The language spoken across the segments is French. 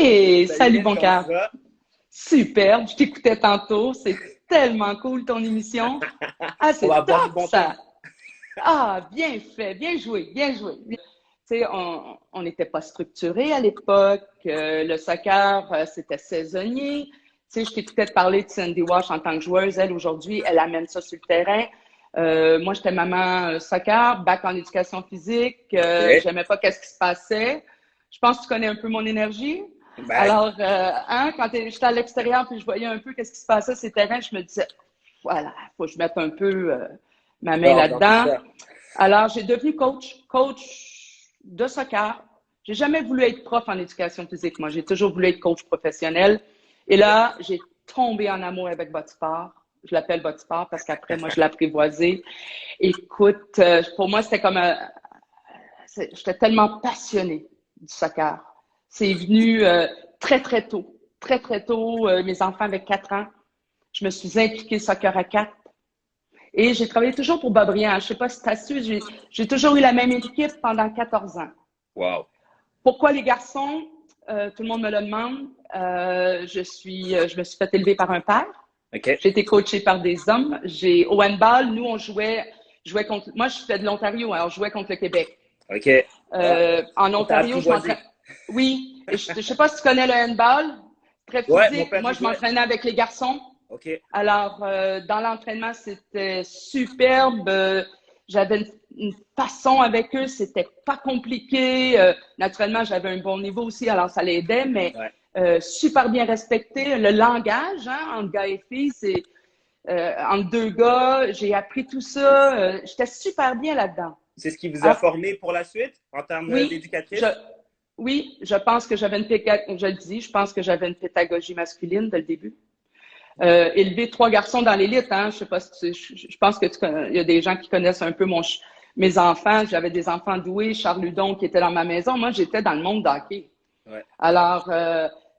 Hey, salut Salut, bon comment cœur. tu vas? Superbe, je t'écoutais tantôt, c'est tellement cool ton émission. Ah, On va c'est boire du top bon temps. ça. Ah, bien fait, bien joué, bien joué. Tu sais, on n'était pas structuré à l'époque. Le soccer, c'était saisonnier. Tu sais, je t'écoutais te parler de Cindy Walsh en tant que joueuse. Elle, aujourd'hui, elle amène ça sur le terrain. Moi, j'étais maman soccer, bac en éducation physique. OK. J'aimais pas qu'est-ce qui se passait. Je pense que tu connais un peu mon énergie. Ben, Alors, quand j'étais à l'extérieur puis je voyais un peu qu'est-ce qui se passait sur le terrain, je me disais, voilà, faut que je mette un peu ma du main ordre dans tout là-dedans. ça. Alors, j'ai devenu coach de soccer. J'ai jamais voulu être prof en éducation physique. Moi, j'ai toujours voulu être coach professionnel. Et OK. là, j'ai tombé en amour avec Botisport. Je l'appelle Botisport parce qu'après, moi, je l'ai apprivoisé. Écoute, pour moi, c'était comme j'étais tellement passionnée du soccer. C'est venu très, très tôt. Très, très tôt. Mes enfants avaient 4 ans. Je me suis impliquée soccer à 4. Et j'ai travaillé toujours pour Bobriand. Je ne sais pas si tu as su, j'ai toujours eu la même équipe pendant 14 ans. Wow. Pourquoi les garçons? Tout le monde me le demande. Je me suis fait élever par un père. OK. J'ai été coachée par des hommes. Au handball, nous, jouait contre. Moi, je suis de l'Ontario, alors je jouais contre le Québec. OK. Ah, En on t'a Ontario, je m'entraîne. apprivoisé. Oui, et je ne sais pas si tu connais le handball, très Ouais, mon physique. père Moi, y je jouait. m'entraînais avec les garçons. OK. Alors, dans l'entraînement, c'était superbe. J'avais une façon avec eux, c'était pas compliqué. Naturellement, j'avais un bon niveau aussi, alors ça l'aidait, mais Ouais. super bien respecté. Le langage, hein, entre gars et filles, c'est entre deux gars. J'ai appris tout ça. J'étais super bien là-dedans. C'est ce qui vous a Alors, formé pour la suite en termes oui, d'éducatrice? je pense que j'avais je le dis, je pense que j'avais une pédagogie masculine dès le début. Élever 3 garçons dans l'élite, hein, je sais pas si je pense que il y a des gens qui connaissent un peu mes enfants. J'avais des enfants doués, Charles Ludon qui était dans ma maison. Moi, j'étais dans le monde d'hockey. Ouais. Alors, tu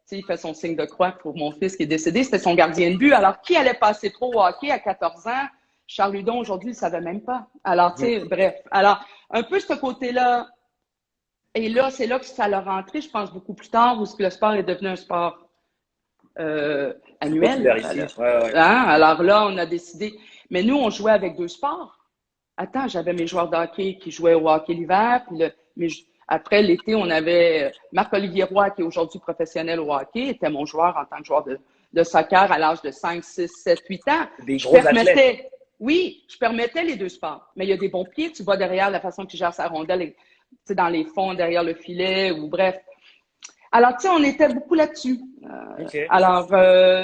sais, il fait son signe de croix pour mon fils qui est décédé. C'était son gardien de but. Alors, qui allait passer pro au hockey à 14 ans? Charles Ludon, aujourd'hui, il ne savait même pas. Alors, tu Mhm. sais, bref. Alors, un peu ce côté-là. Et là, c'est là que ça l'a rentré, je pense, beaucoup plus tard, où le sport est devenu un sport Plus annuel. populaire ici. Ouais, ouais. Hein? Alors là, on a décidé. Mais nous, on jouait avec 2 sports. Attends, j'avais mes joueurs de hockey qui jouaient au hockey l'hiver. Après, l'été, on avait Marc-Olivier Roy, qui est aujourd'hui professionnel au hockey, était mon joueur en tant que joueur de soccer à l'âge de 5, 6, 7, 8 ans. Des Je gros athlètes. permettais, oui, je permettais les 2 sports. Mais il y a des bons pieds, tu vois derrière la façon qu'il gère sa rondelle, dans les fonds, derrière le filet, ou bref. Alors, tu sais, on était beaucoup là-dessus. OK. Alors,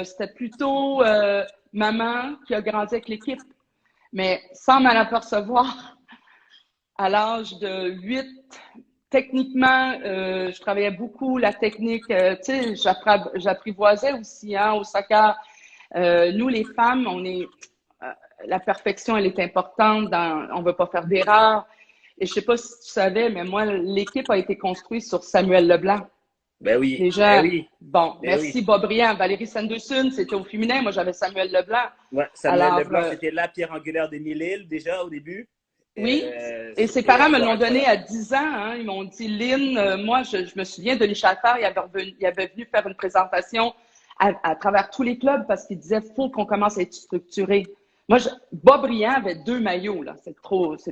c'était plutôt maman qui a grandi avec l'équipe. Mais sans m'en apercevoir, à l'âge de 8, techniquement, je travaillais beaucoup la technique. Tu sais, j'apprivoisais aussi hein, au soccer. Nous, les femmes, euh, la perfection, elle est importante. On ne veut pas faire d'erreurs. Et je ne sais pas si tu savais, mais moi, l'équipe a été construite sur Samuel Leblanc. Ben oui. Ben Déjà, oui. bon, Ben oui. merci Bobriand. Valérie Sanderson, c'était au féminin. Moi, j'avais Samuel Leblanc. Ouais, Samuel Alors, Leblanc, c'était la pierre angulaire d'Émile-Île déjà au début. oui. Et ses C'était un parents me joueur l'ont donné incroyable. à 10 ans. Hein. Ils m'ont dit, Lynn, moi, je me souviens, Denis Chalfant, il avait venu faire une présentation à travers tous les clubs parce qu'il disait, faut qu'on commence à être structuré. Moi, Bobriand avait 2 maillots, là. C'est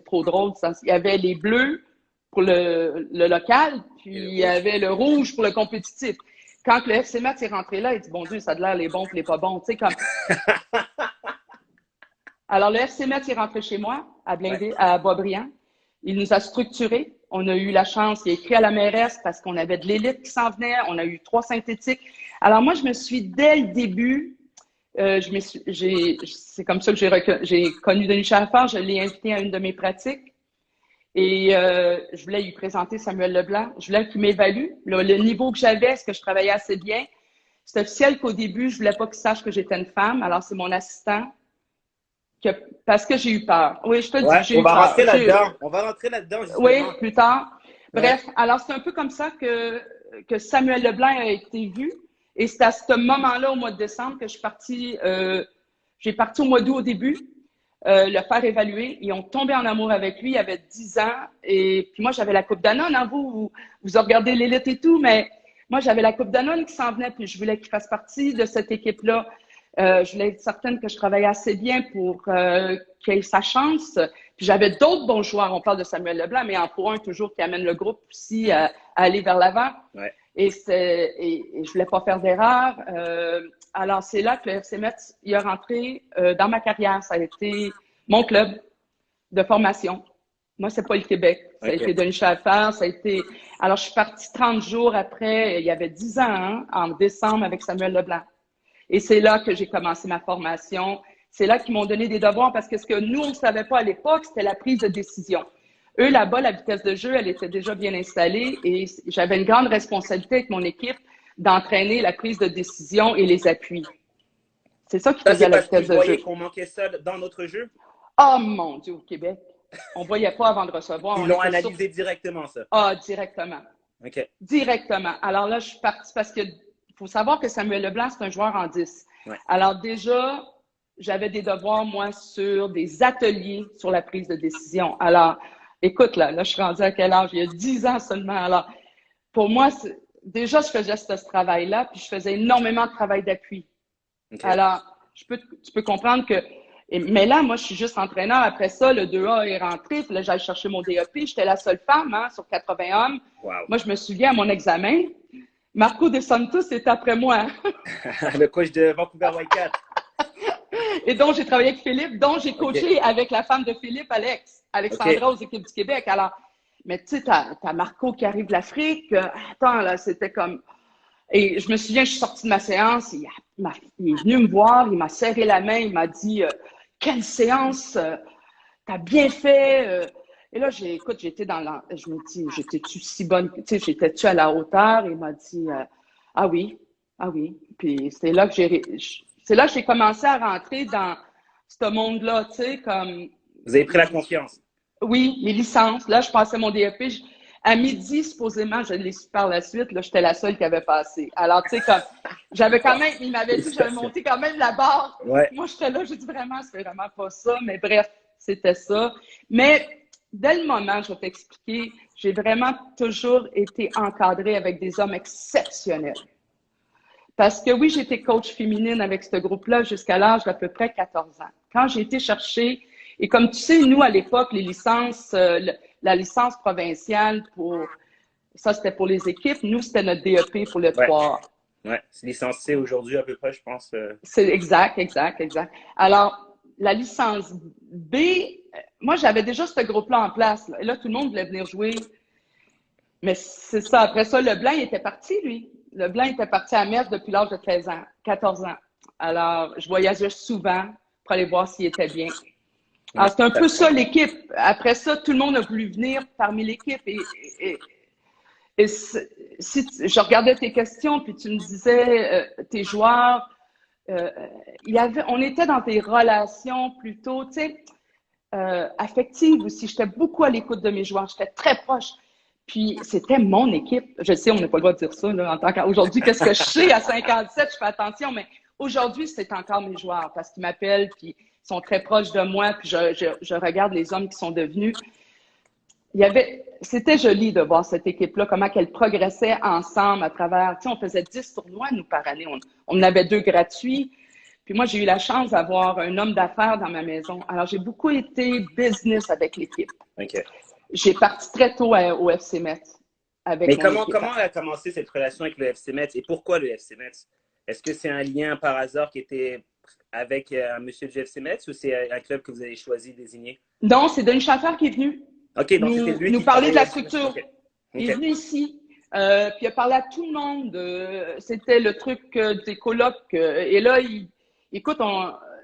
trop drôle. Ça. Il y avait les bleus pour le local, puis Et le il y rouge. avait le rouge pour le compétitif. Quand le FC Metz est rentré là, il dit, bon Dieu, ça a l'air les bons et les pas bons. Tu sais, comme, alors, le FC Metz est rentré chez moi, Ouais. À Boisbriand. Il nous a structurés. On a eu la chance, il a écrit à la mairesse parce qu'on avait de l'élite qui s'en venait. On a eu 3 synthétiques. Alors, moi, je me suis, dès le début, c'est comme ça que j'ai connu Denis Chaffard. Je l'ai invité à une de mes pratiques. Et je voulais lui présenter Samuel Leblanc. Je voulais qu'il m'évalue. Le niveau que j'avais, est-ce que je travaillais assez bien? C'est officiel qu'au début, je voulais pas qu'il sache que j'étais une femme. Alors, c'est mon assistant que, parce que j'ai eu peur. Oui, je te dis, Ouais, j'ai on eu va peur. rentrer là-dedans. On va rentrer là-dedans, Oui, justement. plus tard. Ouais. Bref, alors c'est un peu comme ça que Samuel Leblanc a été vu. Et c'est à ce moment-là, au mois de décembre, que je suis partie. J'ai parti au mois d'août au début, le faire évaluer. Ils ont tombé en amour avec lui. Il avait 10 ans. Et puis moi, j'avais la Coupe Danone. Hein, vous regardez l'élite et tout, mais moi, j'avais la Coupe Danone qui s'en venait, puis je voulais qu'il fasse partie de cette équipe-là. Je voulais être certaine que je travaillais assez bien pour qu'il ait sa chance. Puis j'avais d'autres bons joueurs. On parle de Samuel Leblanc, mais en pour un toujours qui amène le groupe aussi à aller vers l'avant. Ouais. Et je voulais pas faire d'erreur. Alors, c'est là que le FC Metz il a rentré dans ma carrière. Ça a été mon club de formation. Moi, c'est pas le Québec. Ça a été Denis Schaeffer. Ça a été... Alors, je suis partie 30 jours après, il y avait 10 ans, hein, en décembre, avec Samuel Leblanc. Et c'est là que j'ai commencé ma formation. C'est là qu'ils m'ont donné des devoirs parce que ce que nous, on ne savait pas à l'époque, c'était la prise de décision. Eux, là-bas, la vitesse de jeu, elle était déjà bien installée et j'avais une grande responsabilité avec mon équipe d'entraîner la prise de décision et les appuis. C'est ça qui faisait la vitesse de jeu. Qu'on manquait ça dans notre jeu? Oh mon Dieu, au Québec, on ne voyait pas avant de recevoir. Ils l'ont analysé directement, ça? Ah, directement. OK. Directement. Alors là, je suis partie parce que faut savoir que Samuel Leblanc, c'est un joueur en 10. Ouais. Alors déjà, j'avais des devoirs, moi, sur des ateliers sur la prise de décision. Alors, écoute, là, je suis rendue à quel âge? Il y a 10 ans seulement. Alors, pour moi, déjà, je faisais ce travail-là, puis je faisais énormément de travail d'appui. Okay. Alors, tu peux comprendre que... Mais là, moi, je suis juste entraîneur. Après ça, le 2A est rentré, puis là, j'allais chercher mon DEP. J'étais la seule femme, hein, sur 80 hommes. Wow. Moi, je me souviens à mon examen, Marco De Santos est après moi. Le coach de Vancouver Wildcats. Et donc, j'ai travaillé avec Philippe, dont j'ai coaché avec la femme de Philippe, Alexandra aux équipes du Québec. Alors, mais tu sais, t'as Marco qui arrive de l'Afrique. Attends, là, c'était comme... Et je me souviens, je suis sortie de ma séance, il est venu me voir, il m'a serré la main, il m'a dit « Quelle séance! T'as bien fait! » Et là, j'étais je me dis, j'étais-tu si bonne, tu sais, j'étais-tu à la hauteur? Il m'a dit, ah oui. Puis c'est là que j'ai commencé à rentrer dans ce monde-là, tu sais, comme. Vous avez pris la confiance? Oui, les licences. Là, je passais mon DEP. À midi, supposément, je l'ai su par la suite, là, j'étais la seule qui avait passé. Alors, tu sais, comme, j'avais quand même, il m'avait dit que j'avais monté quand même la barre. Ouais. Moi, j'étais là, j'ai dit vraiment, c'est vraiment pas ça, mais bref, c'était ça. Mais, dès le moment, je vais t'expliquer, j'ai vraiment toujours été encadrée avec des hommes exceptionnels. Parce que oui, j'étais coach féminine avec ce groupe-là jusqu'à l'âge d'à peu près 14 ans. Quand j'ai été chercher, et comme tu sais, nous, à l'époque, les licences, la licence provinciale ça, c'était pour les équipes. Nous, c'était notre DEP pour le 3A. Ouais, c'est licence C aujourd'hui à peu près, je pense. C'est exact. Alors, la licence B, moi, j'avais déjà ce groupe-là en place. Et là, tout le monde voulait venir jouer. Mais c'est ça. Après ça, Leblanc, il était parti, lui. Leblanc était parti à Metz depuis l'âge de 14 ans. Alors, je voyageais souvent pour aller voir s'il était bien. Alors, c'est un peu ça, l'équipe. Après ça, tout le monde a voulu venir parmi l'équipe. Et si je regardais tes questions, puis tu me disais, tes joueurs, on était dans des relations plutôt, tu sais, affectives aussi. J'étais beaucoup à l'écoute de mes joueurs. J'étais très proche. Puis, c'était mon équipe. Je sais, on n'a pas le droit de dire ça, là, en tant qu'aujourd'hui, qu'est-ce que je sais à 57, je fais attention, mais aujourd'hui, c'est encore mes joueurs parce qu'ils m'appellent, puis ils sont très proches de moi, puis je regarde les hommes qui sont devenus. C'était joli de voir cette équipe-là, comment qu'elle progressait ensemble à travers, tu sais, on faisait 10 tournois, nous, par année. On en avait 2 gratuits. Puis moi, j'ai eu la chance d'avoir un homme d'affaires dans ma maison. Alors, j'ai beaucoup été business avec l'équipe. OK. J'ai parti très tôt au FC Metz. Mais comment a commencé cette relation avec le FC Metz et pourquoi le FC Metz? Est-ce que c'est un lien par hasard qui était avec un monsieur du FC Metz ou c'est un club que vous avez choisi, désigné? Non, c'est Denis Schaeffer qui est venu. OK, donc c'était lui nous qui parler de la structure. Okay. Il est venu ici. Puis il a parlé à tout le monde. C'était le truc des colocs. Et là, écoute,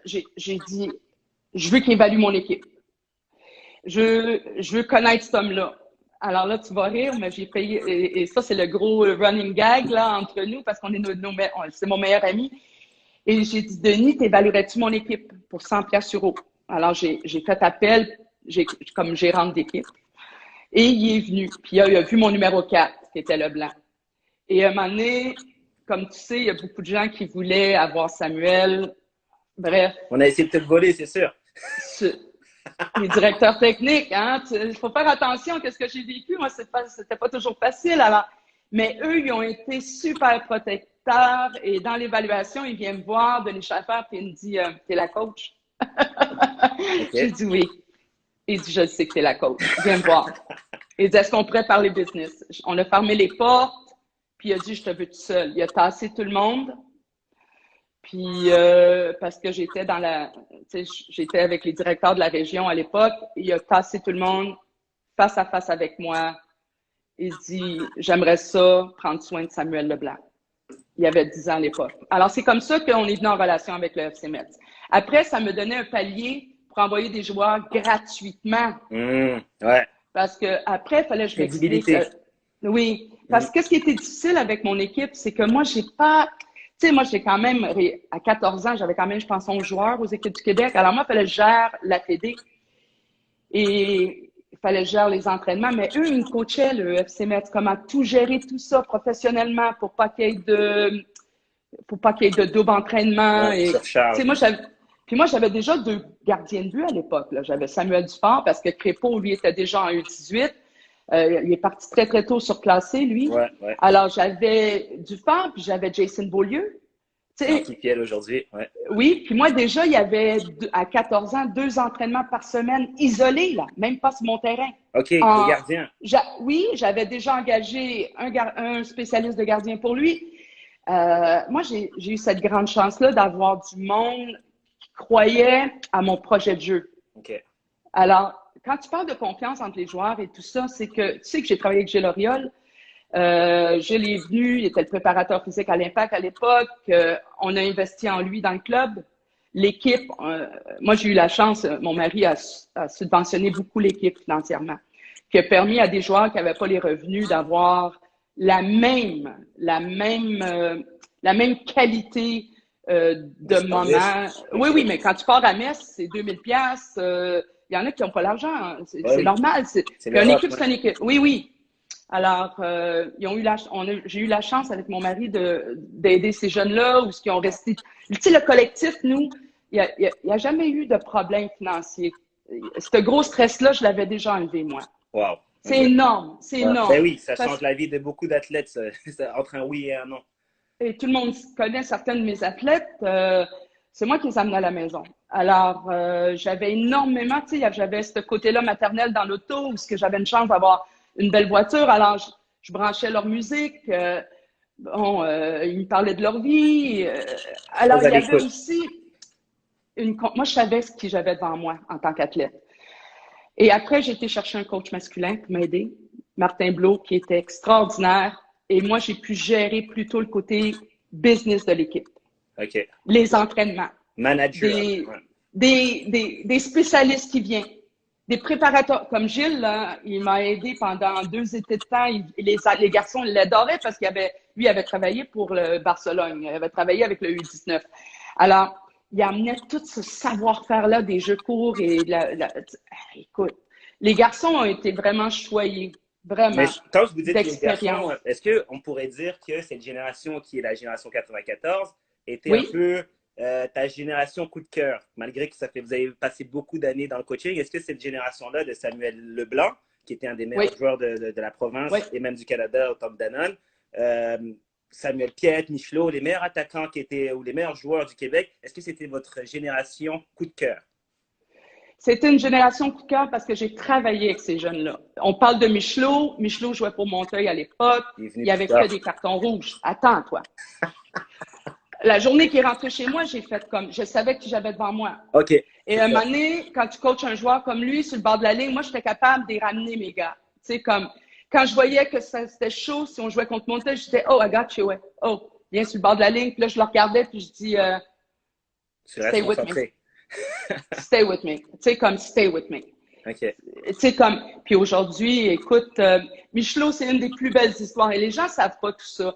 j'ai dit, je veux qu'il évalue mon équipe. Je veux connaître cet homme-là. Alors là, tu vas rire, mais j'ai payé, et ça, c'est le gros running gag là entre nous, parce qu'on est c'est mon meilleur ami. Et j'ai dit, Denis, t'évaluerais-tu mon équipe pour 100 € ? Alors, j'ai fait appel comme gérante d'équipe. Et il est venu. Puis il a vu mon numéro 4, qui était Leblanc. Et à un moment donné, comme tu sais, il y a beaucoup de gens qui voulaient avoir Samuel. Bref. On a essayé de te voler, c'est sûr. Les directeurs techniques, hein. Il faut faire attention à ce que j'ai vécu. Moi, c'était pas toujours facile. Alors, Mais eux, ils ont été super protecteurs et dans l'évaluation, ils viennent me voir, Denis Schaffer, puis il me dit, t'es la coach? J'ai OK. dit oui. Il dit, je sais que t'es la coach. Viens me voir. Il dit, est-ce qu'on pourrait parler business? On a fermé les portes, puis il a dit, je te veux tout seul. Il a tassé tout le monde. Puis, parce que j'étais j'étais avec les directeurs de la région à l'époque, il a tassé tout le monde face à face avec moi. Il dit, j'aimerais ça prendre soin de Samuel Leblanc. Il avait 10 ans à l'époque. Alors, c'est comme ça qu'on est venu en relation avec le FC Metz. Après, ça me donnait un palier pour envoyer des joueurs gratuitement. Ouais. Parce que après, il fallait que je m'explique. Crédibilité. Oui. Parce que ce qui était difficile avec mon équipe, c'est que moi, j'ai pas. Tu sais, moi, j'ai quand même, à 14 ans, j'avais quand même, je pense, 11 joueurs aux équipes du Québec. Alors, moi, il fallait que je gère la Fédé. Et il fallait que je gère les entraînements. Mais eux, ils me coachaient, le FC Metz, comment tout gérer tout ça professionnellement pour pas qu'il y ait de double entraînement. Ouais, Et, surcharge. tu sais, moi, j'avais déjà 2 gardiens de but à l'époque. J'avais Samuel Dufort parce que Crépeau, lui, était déjà en U18. Il est parti très, très tôt surclassé, lui. Ouais. Alors, j'avais Dufort, puis j'avais Jason Beaulieu. Tu sais, Qui pièle aujourd'hui. Ouais. oui, puis moi, déjà, il y avait, à 14 ans, 2 entraînements par semaine isolés, là, même pas sur mon terrain. OK, les gardiens. Oui, j'avais déjà engagé un spécialiste de gardien pour lui. Moi, j'ai eu cette grande chance-là d'avoir du monde qui croyait à mon projet de jeu. OK. Alors, quand tu parles de confiance entre les joueurs et tout ça, c'est que tu sais que j'ai travaillé avec Gilles Auriol. Gilles est venu, il était le préparateur physique à l'Impact à l'époque. On a investi en lui dans le club. L'équipe, moi j'ai eu la chance, mon mari a subventionné beaucoup l'équipe financièrement, qui a permis à des joueurs qui n'avaient pas les revenus d'avoir la même qualité de moment. Oui, mais quand tu pars à Metz, c'est 2000 pièces. Il y en a qui n'ont pas l'argent. Hein. C'est normal. Une équipe, c'est une équipe. Oui. Alors, j'ai eu la chance avec mon mari d'aider ces jeunes-là ou ce qui ont resté. Tu sais, le collectif, nous, il n'y a jamais eu de problème financier. Ce gros stress-là, je l'avais déjà enlevé, moi. Wow. C'est énorme. C'est énorme. Ben oui, ça change la vie de beaucoup d'athlètes, entre un oui et un non. Et tout le monde connaît certains de mes athlètes. C'est moi qui les amène à la maison. Alors, j'avais énormément, tu sais, j'avais ce côté-là maternel dans l'auto où j'avais une chance d'avoir une belle voiture. Alors, je branchais leur musique. Ils me parlaient de leur vie. Alors, il y avait aussi moi, je savais ce que j'avais devant moi en tant qu'athlète. Et après, j'ai été chercher un coach masculin pour m'aider, Martin Blot, qui était extraordinaire. Et moi, j'ai pu gérer plutôt le côté business de l'équipe. OK. Les entraînements. Manager. Des spécialistes qui viennent. Des préparateurs. Comme Gilles, là, il m'a aidé pendant 2 étés de temps. Les garçons l'adoraient parce lui avait travaillé pour le Barcelone. Il avait travaillé avec le U19. Alors, il amenait tout ce savoir-faire-là des jeux courts et écoute, les garçons ont été vraiment choyés. Vraiment. Mais quand vous dites les garçons, est-ce qu'on pourrait dire que cette génération qui est la génération 94 était un peu ta génération coup de cœur, malgré que vous avez passé beaucoup d'années dans le coaching? Est-ce que cette génération-là de Samuel Leblanc, qui était un des meilleurs joueurs de la province et même du Canada au temps de Danone, Samuel Piette, Michelot, les meilleurs attaquants ou les meilleurs joueurs du Québec, est-ce que c'était votre génération coup de cœur? C'était une génération coup de cœur parce que j'ai travaillé avec ces jeunes-là. On parle de Michelot. Michelot jouait pour Montreuil à l'époque. Il y avait que des cartons rouges. Attends, toi. La journée qu'il est rentré chez moi, j'ai fait comme, je savais qui j'avais devant moi. OK. Et à un moment donné, quand tu coaches un joueur comme lui sur le bord de la ligne, moi, j'étais capable de les ramener, mes gars. Tu sais, comme, quand je voyais que c'était chaud, si on jouait contre Montreuil, je disais, oh, I got you, oh, viens sur le bord de la ligne. Puis là, je le regardais, puis je dis, stay with me. Stay with me. Tu sais, comme, stay with me. OK. Tu sais, comme, puis aujourd'hui, écoute, Michelot, c'est une des plus belles histoires et les gens savent pas tout ça.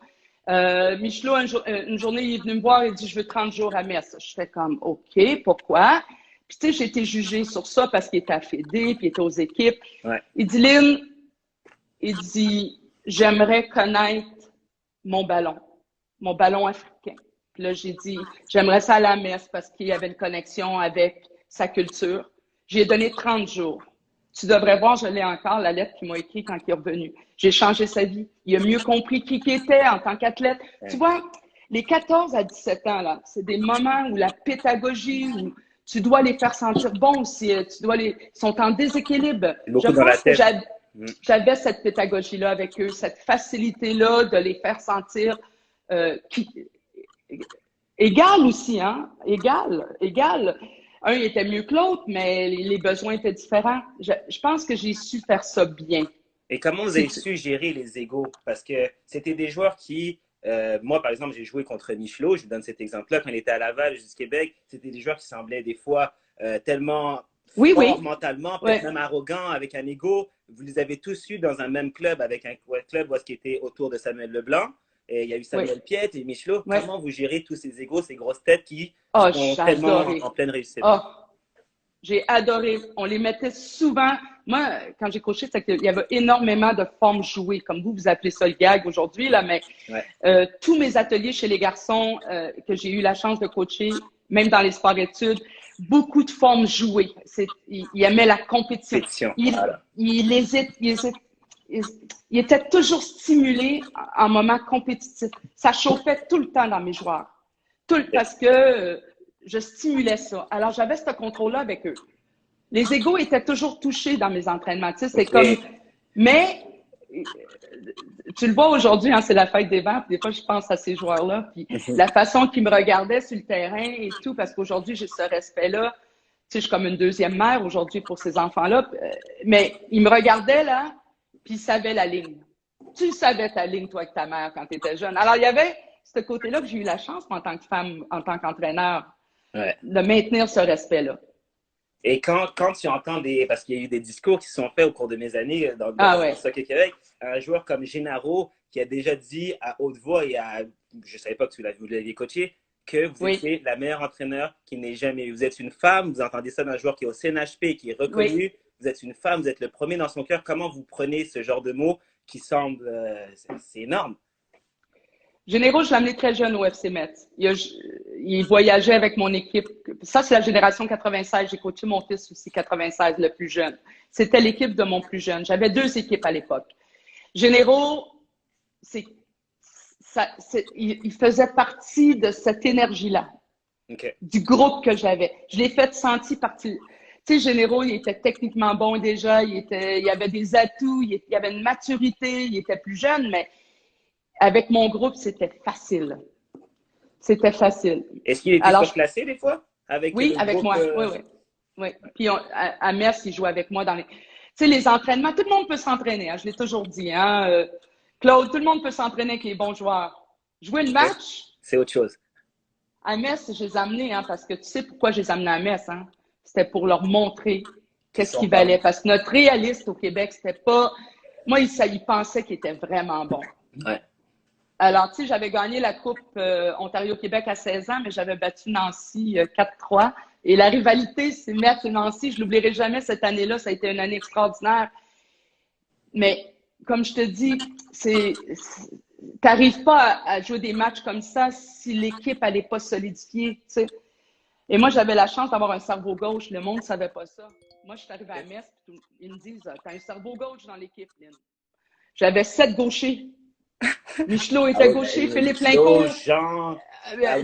Michelot, une journée, il est venu me voir et il dit, je veux 30 jours à Metz. Je fais comme, OK, pourquoi? Puis, tu sais, j'ai été jugée sur ça parce qu'il était à Fédé, puis il était aux équipes. Ouais. Il dit, Lynn, il dit, j'aimerais connaître mon ballon africain. Puis là, j'ai dit, j'aimerais ça aller à Metz parce qu'il y avait une connexion avec sa culture. J'ai donné 30 jours. Tu devrais voir, je l'ai encore, la lettre qu'il m'a écrite quand il est revenu. J'ai changé sa vie. Il a mieux compris qui il était en tant qu'athlète. Ouais. Tu vois, les 14 à 17 ans, là, c'est des moments où la pédagogie, où tu dois les faire sentir bons aussi. Ils sont en déséquilibre. Beaucoup dans la tête. J'avais cette pédagogie-là avec eux, cette facilité-là de les faire sentir égal aussi, hein? Égal. Un, il était mieux que l'autre, mais les besoins étaient différents. Je pense que j'ai su faire ça bien. Et comment vous avez su gérer les égos? Parce que c'était des joueurs qui, moi, par exemple, j'ai joué contre Michelot, je vous donne cet exemple-là, quand il était à Laval, du Québec, c'était des joueurs qui semblaient des fois tellement forts mentalement, peut-être même arrogants, avec un ego. Vous les avez tous eus dans un même club, avec un club qui était autour de Samuel Leblanc. Et il y a eu Samuel Piette et Michelot. Comment vous gérez tous ces égos, ces grosses têtes qui sont tellement en pleine réussite? J'ai adoré. On les mettait souvent. Moi, quand j'ai coaché, c'est qu'il y avait énormément de formes jouées, comme vous appelez ça le gag aujourd'hui, là, mais tous mes ateliers chez les garçons que j'ai eu la chance de coacher, même dans les sports-études, beaucoup de formes jouées. Ils aimaient la compétition. Il était toujours stimulé en moment compétitif. Ça chauffait tout le temps dans mes joueurs. Parce que je stimulais ça. Alors, j'avais ce contrôle-là avec eux. Les égos étaient toujours touchés dans mes entraînements. Tu sais, c'est comme... Mais, tu le vois aujourd'hui, hein, c'est la fête des vents. Des fois, je pense à ces joueurs-là. Puis la façon qu'ils me regardaient sur le terrain et tout, parce qu'aujourd'hui, j'ai ce respect-là. Tu sais, je suis comme une deuxième mère aujourd'hui pour ces enfants-là. Mais ils me regardaient, là, puis ils savaient la ligne. Tu savais ta ligne, toi, avec ta mère, quand tu étais jeune. Alors, il y avait ce côté-là que j'ai eu la chance, moi, en tant que femme, en tant qu'entraîneur, de maintenir ce respect-là. Et quand tu entends parce qu'il y a eu des discours qui sont faits au cours de mes années dans le Soccer Québec, un joueur comme Gennaro qui a déjà dit à haute voix je ne savais pas que vous l'aviez coaché, que vous étiez la meilleure entraîneur qui n'ait jamais eu. Vous êtes une femme, vous entendez ça d'un joueur qui est au CNHP, qui est reconnu. Vous êtes une femme, vous êtes le premier dans son cœur. Comment vous prenez ce genre de mots qui semble, c'est énorme? Généraux, je l'ai amené très jeune au FC Metz. Il voyageait avec mon équipe. Ça, c'est la génération 96. J'ai coaché mon fils aussi, 96, le plus jeune. C'était l'équipe de mon plus jeune. J'avais 2 équipes à l'époque. Généraux, il faisait partie de cette énergie-là, du groupe que j'avais. Je l'ai fait sentir partie. Tu sais, Généraux, il était techniquement bon déjà. Il avait des atouts, il avait une maturité, il était plus jeune, mais avec mon groupe, c'était facile. C'était facile. Est-ce qu'il était surclassé des fois? Avec moi. Oui. Puis à Metz, il jouait avec moi dans les... Tu sais, les entraînements, tout le monde peut s'entraîner. Hein, je l'ai toujours dit. Hein, Claude, tout le monde peut s'entraîner avec les bons joueurs. Jouer le match... C'est autre chose. À Metz, je les ai amenés, hein, parce que tu sais pourquoi je les ai amenés à Metz. Hein? C'était pour leur montrer qu'est-ce qu'ils valaient. Parce que notre réaliste au Québec, c'était pas... Moi, il pensait qu'il était vraiment bon. Ouais. Alors, tu sais, j'avais gagné la Coupe Ontario-Québec à 16 ans, mais j'avais battu Nancy 4-3. Et la rivalité, c'est Metz et Nancy. Je l'oublierai jamais cette année-là. Ça a été une année extraordinaire. Mais, comme je te dis, t'arrives pas à jouer des matchs comme ça si l'équipe, elle n'est pas solidifiée, tu sais. Et moi, j'avais la chance d'avoir un cerveau gauche. Le monde ne savait pas ça. Moi, je suis arrivée à Metz, puis ils me disent, t'as un cerveau gauche dans l'équipe, Lynn. J'avais 7 gauchers. Michelot était gaucher, Philippe Lincourt.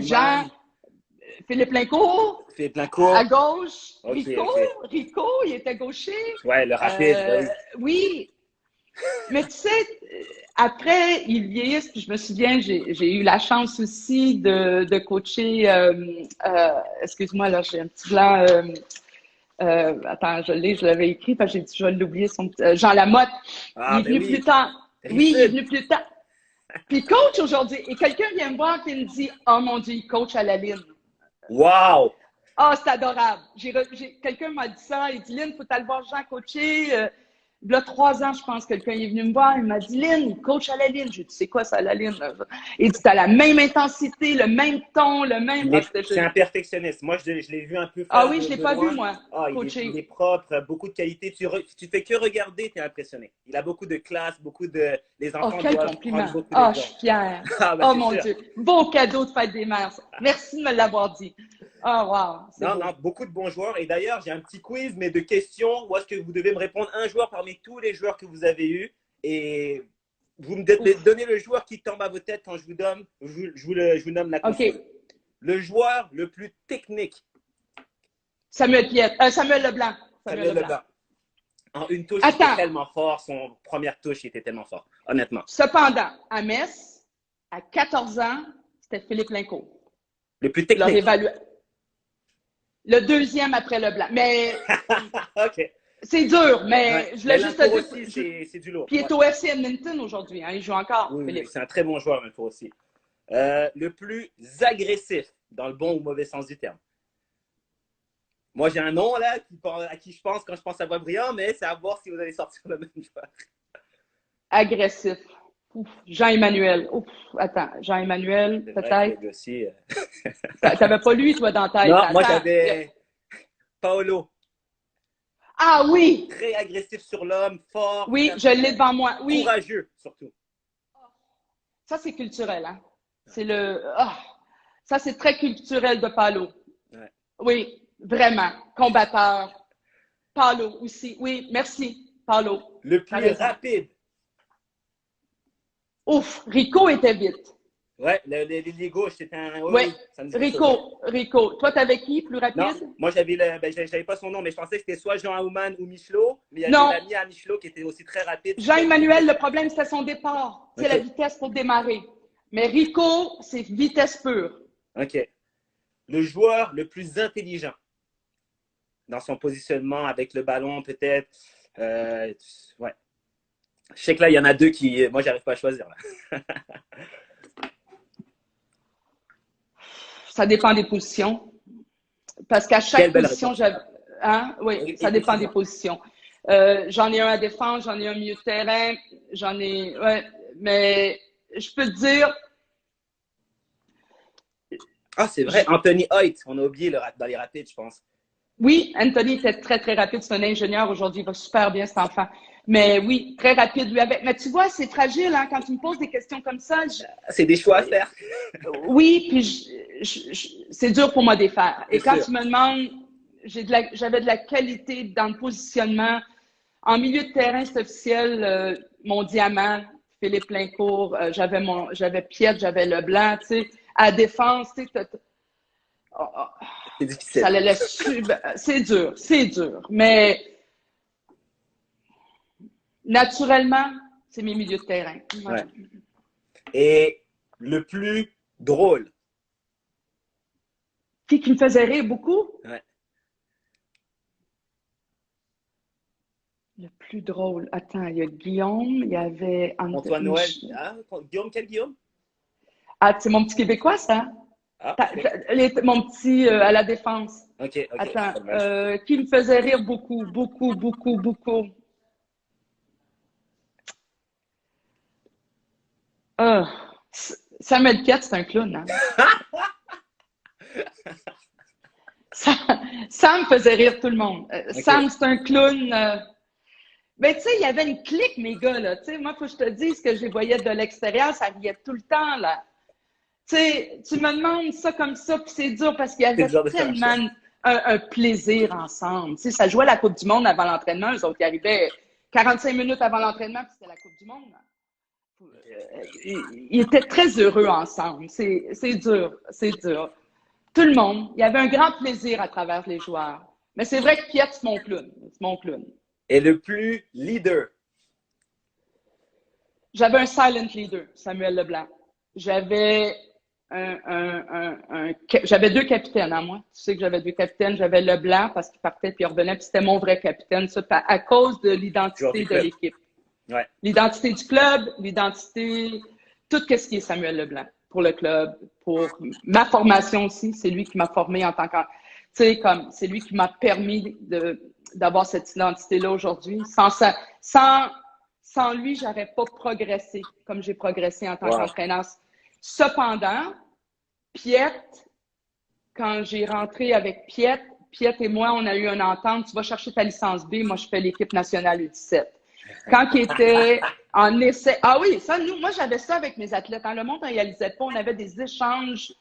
Jean. Philippe Lincourt. À gauche. Rico, il était gaucher. Ouais, le rapide. Oui. Mais tu sais, après, ils vieillissent, puis je me souviens, j'ai eu la chance aussi de coacher, excuse-moi, là, j'ai un petit blanc, attends, je l'avais écrit, parce que j'ai dit, je vais l'oublier, Jean Lamotte. Il est venu plus tard. Oui, il est venu plus tard. Puis coach aujourd'hui. Et quelqu'un vient me voir et me dit, oh mon Dieu, il coach à la ligne. Wow! Ah, c'est adorable. Quelqu'un m'a dit ça. Il dit, Lynn, faut aller voir Jean coacher. Il y a 3 ans, je pense, quelqu'un est venu me voir. Il m'a dit, Lynn, il coach à la ligne. J'ai dit, c'est quoi ça, à la ligne? Il dit, t'as la même intensité, le même ton, le même... C'est un perfectionniste. Moi, je l'ai vu un peu faire. Ah oui, je l'ai pas vu, moi, coacher. Il est propre, beaucoup de qualité. Tu fais que regarder, tu es impressionné. Il a beaucoup de classe, les enfants quel doivent compliment. prendre beaucoup d'exemples. Je suis fière. Mon Dieu. Beau cadeau de fête des mères. Merci de me l'avoir dit. Ah, wow, c'est Non, beau. non, beaucoup de bons joueurs. Et d'ailleurs, j'ai un petit quiz, mais de questions où est-ce que vous devez me répondre un joueur parmi tous les joueurs que vous avez eus. Et vous me donnez le joueur qui tombe à votre tête quand je vous donne, je vous nomme la OK. console. Le joueur le plus technique. Samuel Leblanc. Samuel Leblanc. En une touche, il Attends. était tellement fort. Son première touche, il était tellement fort, honnêtement. Cependant, à Metz, à 14 ans, c'était Philippe Lincourt. Le plus technique. Le deuxième après Leblanc. Mais OK. c'est dur, mais Ouais. je voulais juste te dire. Aussi, c'est du lourd. Puis il est au FC Edmonton aujourd'hui. Hein, il joue encore, oui, Philippe. Oui, c'est un très bon joueur, Lincourt aussi. Le plus agressif, dans le bon ou mauvais sens du terme. Moi, j'ai un nom là à qui je pense quand je pense à Boisbriand, mais c'est à voir si vous allez sortir le même joueur. Agressif. Jean-Emmanuel. Attends, Jean-Emmanuel, peut-être. Aussi. T'avais pas lui, toi, dans ta tête? Non, moi, j'avais Paolo. Ah oui! Très agressif sur l'homme, fort. Oui, je l'ai devant moi. Oui. Courageux, surtout. Ça, c'est culturel, hein? C'est ça, c'est très culturel de Paolo. Ouais. Oui, vraiment. Combatteur. Paolo aussi. Oui, merci, Paolo. Le plus rapide. Ouf, Rico était vite. Ouais, les gauches, c'était un. Oui, Rico. Toi, t'avais qui, plus rapide? Non, moi, j'avais pas son nom, mais je pensais que c'était soit Jean Aouman ou Michelot. Mais il y avait l'ami à Michelot qui était aussi très rapide. Jean-Emmanuel, le problème, c'était son départ. C'est la vitesse pour démarrer. Mais Rico, c'est vitesse pure. OK. Le joueur le plus intelligent dans son positionnement avec le ballon, peut-être. Ouais. Je sais que là, il y en a deux qui. Moi, j'arrive pas à choisir. Là. Ça dépend des positions. Parce qu'à chaque position, j'avais. Hein? Oui, ça dépend des positions. J'en ai un à défense, j'en ai un milieu de terrain, j'en ai. Ouais, mais je peux te dire. Ah, c'est vrai. Anthony Hoyt, on a oublié dans les rapides, je pense. Oui, Anthony était très, très rapide. C'est un ingénieur aujourd'hui. Il va super bien, cet enfant. Mais oui, très rapide, lui avec. Mais tu vois, c'est fragile, hein, quand tu me poses des questions comme ça. C'est des choix à faire. Oui, puis c'est dur pour moi de les faire. Et quand tu me demandes, j'avais de la qualité dans le positionnement. En milieu de terrain, c'est officiel, mon diamant, Philippe Lincourt, j'avais Piette, j'avais Leblanc, tu sais. À la défense, tu sais, c'est difficile. Ça le laisse. C'est dur. Mais naturellement, c'est mes milieux de terrain. Ouais. Et le plus drôle. Qui me faisait rire beaucoup? Ouais. Le plus drôle. Attends, il y a Guillaume, il y avait Antoine Noël. Ah, Guillaume, quel Guillaume? Ah, c'est mon petit Québécois, ça? Ah, mon petit à la défense. OK. Attends, qui me faisait rire beaucoup. Samuel Piette, c'est un clown, hein? Ça me faisait rire tout le monde. Sam, c'est un clown. Mais tu sais, il y avait une clique, mes gars, là. Tu sais, moi, faut que je te dise que je les voyais de l'extérieur, ça riait tout le temps, là. Tu sais, tu me demandes ça comme ça, puis c'est dur parce qu'il y avait tellement un plaisir ensemble. Tu sais, ça jouait la Coupe du Monde avant l'entraînement. Eux autres, ils arrivaient 45 minutes avant l'entraînement, puis c'était la Coupe du Monde. Ils étaient très heureux ensemble. C'est dur. Tout le monde. Il y avait un grand plaisir à travers les joueurs. Mais c'est vrai que Piette, c'est mon clown. Et le plus leader? J'avais un silent leader, Samuel Leblanc. J'avais j'avais deux capitaines à moi. Tu sais que j'avais deux capitaines. J'avais Leblanc parce qu'il partait puis il revenait, puis c'était mon vrai capitaine. Ça, à cause de l'identité de l'équipe. Ouais. L'identité du club, tout ce qui est Samuel Leblanc pour le club, pour ma formation aussi. C'est lui qui m'a formé en tant que, tu sais, c'est lui qui m'a permis d'avoir cette identité-là aujourd'hui. Sans lui, j'aurais pas progressé comme j'ai progressé en tant qu'entraîneur. Cependant, Piette, quand j'ai rentré avec Piette et moi, on a eu une entente. Tu vas chercher ta licence B, moi je fais l'équipe nationale U17. Quand il était en essai. Ah oui, ça, moi, j'avais ça avec mes athlètes. Le monde ne réalisait pas. On avait des échanges